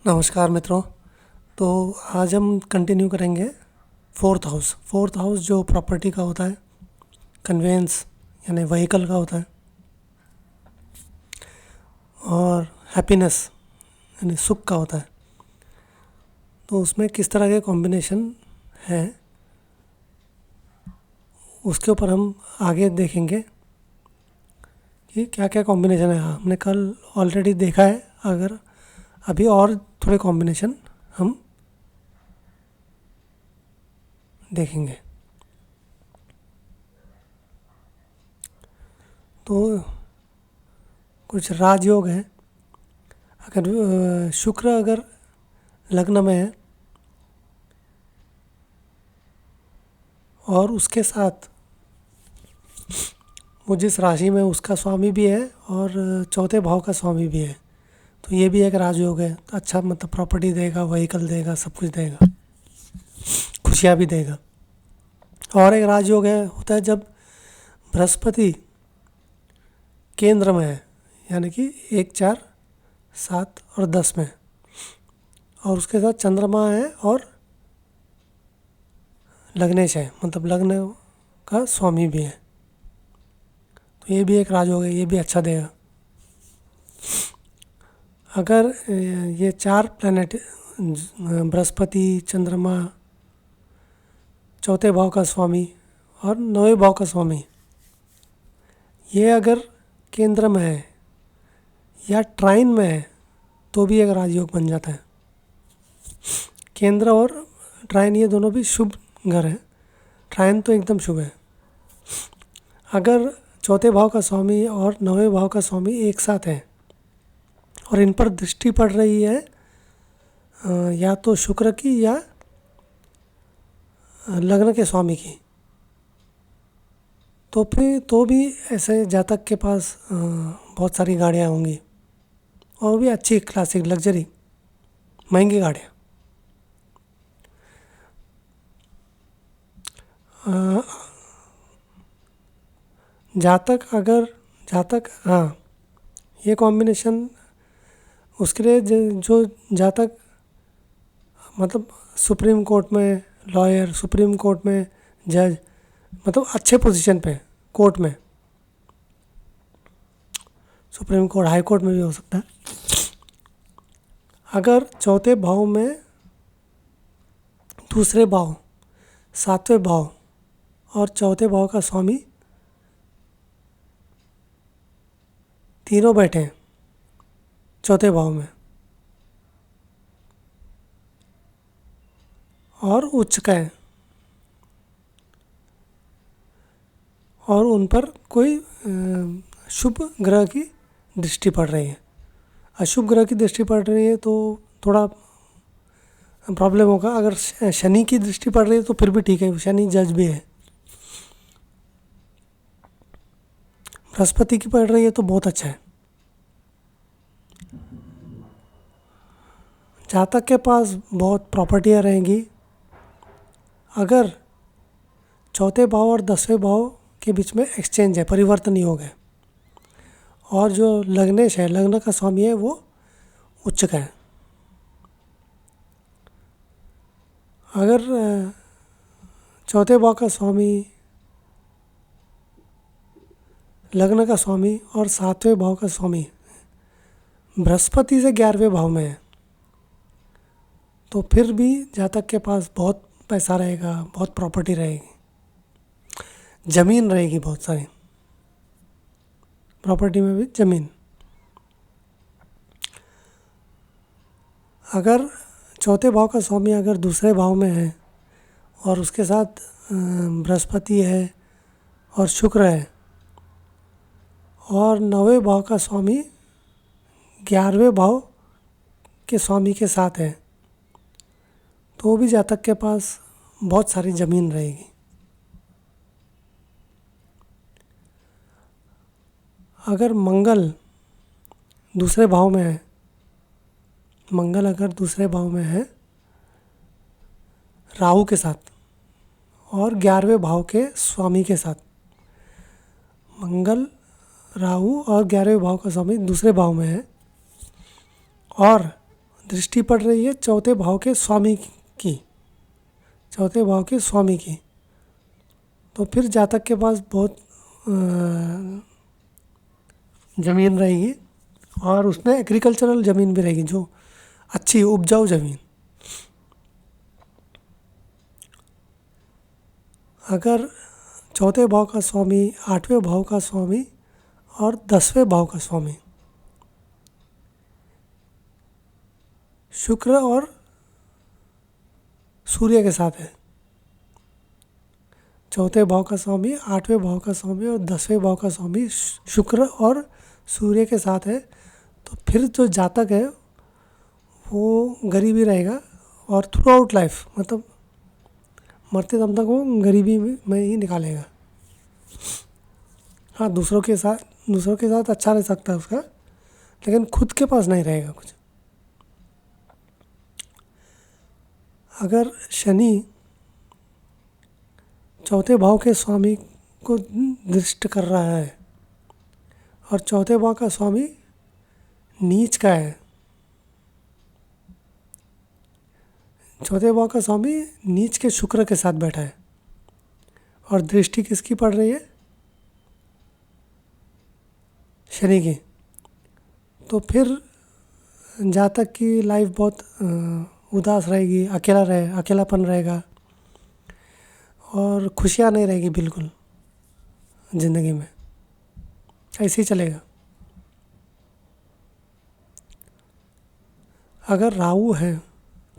नमस्कार मित्रों। तो आज हम कंटिन्यू करेंगे फोर्थ हाउस जो प्रॉपर्टी का होता है, कन्वेंस यानी व्हीकल का होता है, और हैप्पीनेस यानी सुख का होता है। तो उसमें किस तरह के कॉम्बिनेशन हैं उसके ऊपर हम आगे देखेंगे कि क्या क्या कॉम्बिनेशन है। हमने कल ऑलरेडी देखा है, अगर अभी और थोड़े कॉम्बिनेशन हम देखेंगे। तो कुछ राजयोग हैं। अगर शुक्र अगर लग्न में है और उसके साथ वो जिस राशि में उसका स्वामी भी है और चौथे भाव का स्वामी भी है, तो ये भी एक राजयोग है। तो अच्छा, मतलब प्रॉपर्टी देगा, व्हीकल देगा, सब कुछ देगा, खुशियाँ भी देगा। और एक राजयोग है होता है जब बृहस्पति केंद्र में है, यानी कि 1, 4, 7 और 10 में, और उसके साथ चंद्रमा है और लग्नेश है, मतलब लग्न का स्वामी भी है। तो ये भी एक राजयोग है, ये भी अच्छा देगा। अगर ये 4 प्लैनेट बृहस्पति, चंद्रमा, चौथे भाव का स्वामी और 9वें भाव का स्वामी, ये अगर केंद्र में है या ट्राइन में है तो भी एक राजयोग बन जाता है। केंद्र और ट्राइन ये दोनों भी शुभ घर हैं। ट्राइन तो एकदम शुभ है। अगर चौथे भाव का स्वामी और 9वें भाव का स्वामी एक साथ हैं और इन पर दृष्टि पड़ रही है या तो शुक्र की या लग्न के स्वामी की, तो फिर तो भी ऐसे जातक के पास बहुत सारी गाड़ियाँ होंगी, और भी अच्छी क्लासिक लग्जरी महंगी गाड़ियाँ। जातक हाँ, ये कॉम्बिनेशन उसके लिए जो जातक मतलब सुप्रीम कोर्ट में लॉयर, सुप्रीम कोर्ट में जज, मतलब अच्छे पोजीशन पे कोर्ट में, सुप्रीम कोर्ट, हाई कोर्ट में भी हो सकता है। अगर चौथे भाव में दूसरे भाव, 7वें भाव और चौथे भाव का स्वामी तीनों बैठे हैं चौथे भाव में और उच्च का है, और उन पर कोई शुभ ग्रह की दृष्टि पड़ रही है। अशुभ ग्रह की दृष्टि पड़ रही है तो थोड़ा प्रॉब्लम होगा। अगर शनि की दृष्टि पड़ रही है तो फिर भी ठीक है, शनि जज भी है। बृहस्पति की पड़ रही है तो बहुत अच्छा है। जातक के पास बहुत प्रॉपर्टियाँ रहेंगी अगर चौथे भाव और 10वें भाव के बीच में एक्सचेंज है, परिवर्तन योग है, और जो लग्नेश है, लग्न का स्वामी है, वो उच्च का है। अगर चौथे भाव का स्वामी, लग्न का स्वामी और 7वें भाव का स्वामी बृहस्पति से 11वें भाव में है, तो फिर भी जातक के पास बहुत पैसा रहेगा, बहुत प्रॉपर्टी रहेगी, ज़मीन रहेगी, बहुत सारी प्रॉपर्टी में भी ज़मीन। अगर चौथे भाव का स्वामी अगर दूसरे भाव में है और उसके साथ बृहस्पति है और शुक्र है, और 9वें भाव का स्वामी 11वें भाव के स्वामी के साथ है, तो भी जातक के पास बहुत सारी ज़मीन रहेगी। अगर मंगल दूसरे भाव में है, मंगल अगर दूसरे भाव में है राहु के साथ और 11वें भाव के स्वामी के साथ, मंगल, राहु और 11वें भाव का स्वामी दूसरे भाव में है और दृष्टि पड़ रही है चौथे भाव के स्वामी की, चौथे भाव के स्वामी की। तो फिर जातक के पास बहुत ज़मीन रहेगी और उसमें एग्रीकल्चरल ज़मीन भी रहेगी, जो अच्छी उपजाऊ ज़मीन। अगर चौथे भाव का स्वामी, आठवें भाव का स्वामी और 10वें भाव का स्वामी शुक्र और सूर्य के साथ है, चौथे भाव का स्वामी, आठवें भाव का स्वामी और 10वें भाव का स्वामी शुक्र और सूर्य के साथ है, तो फिर जो जातक है वो गरीबी रहेगा और थ्रू आउट लाइफ, मतलब मरते दम तक वो गरीबी में ही निकालेगा। हाँ, दूसरों के साथ अच्छा रह सकता है उसका, लेकिन खुद के पास नहीं रहेगा कुछ। अगर शनि चौथे भाव के स्वामी को दृष्ट कर रहा है और चौथे भाव का स्वामी नीच का है, चौथे भाव का स्वामी नीच के शुक्र के साथ बैठा है और दृष्टि किसकी पड़ रही है? शनि की। तो फिर जातक की लाइफ बहुत उदास रहेगी, अकेलापन रहेगा और खुशियाँ नहीं रहेगी बिल्कुल ज़िंदगी में, ऐसे ही चलेगा। अगर राहु है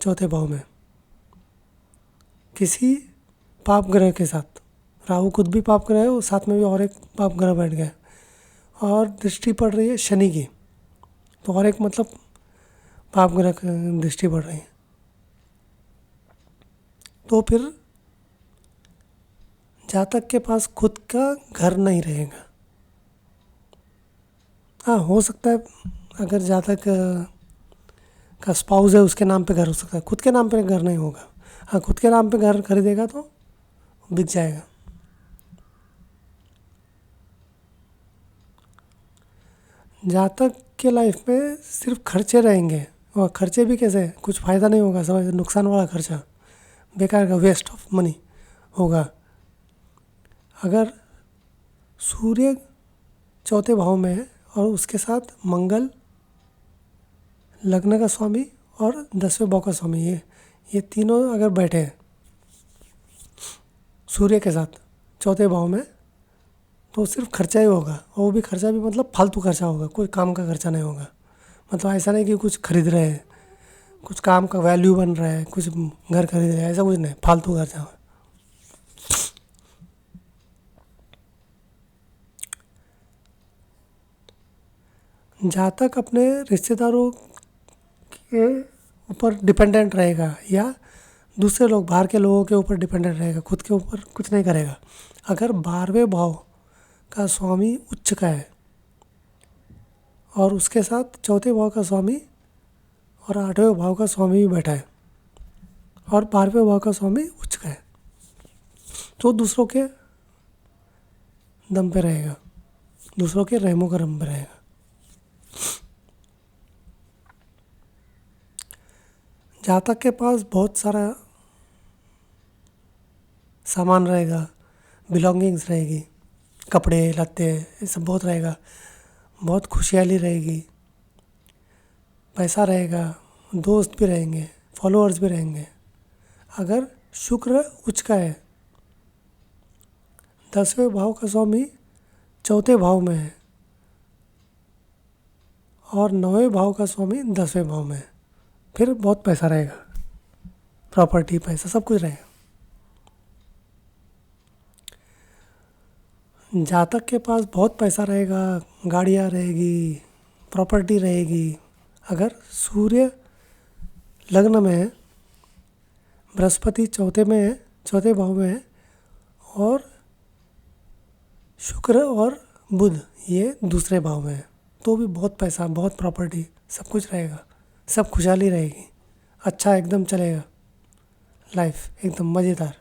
चौथे भाव में किसी पाप ग्रह के साथ, राहु खुद भी पाप ग्रह है और साथ में भी और एक पाप ग्रह बैठ गया और दृष्टि पड़ रही है शनि की, तो और एक मतलब पाप ग्रह की दृष्टि पड़ रही है, तो फिर जातक के पास खुद का घर नहीं रहेगा। हाँ, हो सकता है अगर जातक का स्पाउस है उसके नाम पे घर हो सकता है, खुद के नाम पे घर नहीं होगा। हाँ, खुद के नाम पे घर खरीदेगा तो बिक जाएगा। जातक के लाइफ में सिर्फ खर्चे रहेंगे, और खर्चे भी कैसे, कुछ फ़ायदा नहीं होगा, समझ, नुकसान वाला खर्चा, बेकार का वेस्ट ऑफ मनी होगा। अगर सूर्य चौथे भाव में है और उसके साथ मंगल लग्न का स्वामी और 10वें भाव का स्वामी, ये तीनों अगर बैठे हैं सूर्य के साथ चौथे भाव में, तो सिर्फ खर्चा ही होगा, और वो भी खर्चा भी मतलब फालतू खर्चा होगा, कोई काम का खर्चा नहीं होगा। मतलब ऐसा नहीं कि कुछ खरीद रहे हैं, कुछ काम का वैल्यू बन रहा है, कुछ घर खरीद रहे हैं, ऐसा कुछ नहीं, फालतू खर्चा होगा। जातक अपने रिश्तेदारों के ऊपर डिपेंडेंट रहेगा या दूसरे लोग, बाहर के लोगों के ऊपर डिपेंडेंट रहेगा, खुद के ऊपर कुछ नहीं करेगा। अगर 12वें भाव का स्वामी उच्च का है और उसके साथ चौथे भाव का स्वामी और 8वें भाव का स्वामी भी बैठा है और 12वें भाव का स्वामी उच्च का है, तो दूसरों के दम पे रहेगा, दूसरों के रहमो करम पे रहेगा। जातक के पास बहुत सारा सामान रहेगा, बिलोंगिंग्स रहेगी, कपड़े लत्ते, ये सब बहुत रहेगा, बहुत खुशहाली रहेगी, पैसा रहेगा, दोस्त भी रहेंगे, फॉलोअर्स भी रहेंगे। अगर शुक्र उच्च का है, 10वें भाव का स्वामी चौथे भाव में है और 9वें भाव का स्वामी 10वें भाव में है, फिर बहुत पैसा रहेगा, प्रॉपर्टी, पैसा, सब कुछ रहेगा। जातक के पास बहुत पैसा रहेगा, गाड़ियाँ रहेगी, प्रॉपर्टी रहेगी। अगर सूर्य लग्न में है, बृहस्पति चौथे में है, चौथे भाव में है, और शुक्र और बुध ये दूसरे भाव में है, तो भी बहुत पैसा, बहुत प्रॉपर्टी, सब कुछ रहेगा, सब खुशहाली रहेगी, अच्छा एकदम चलेगा, लाइफ एकदम मज़ेदार।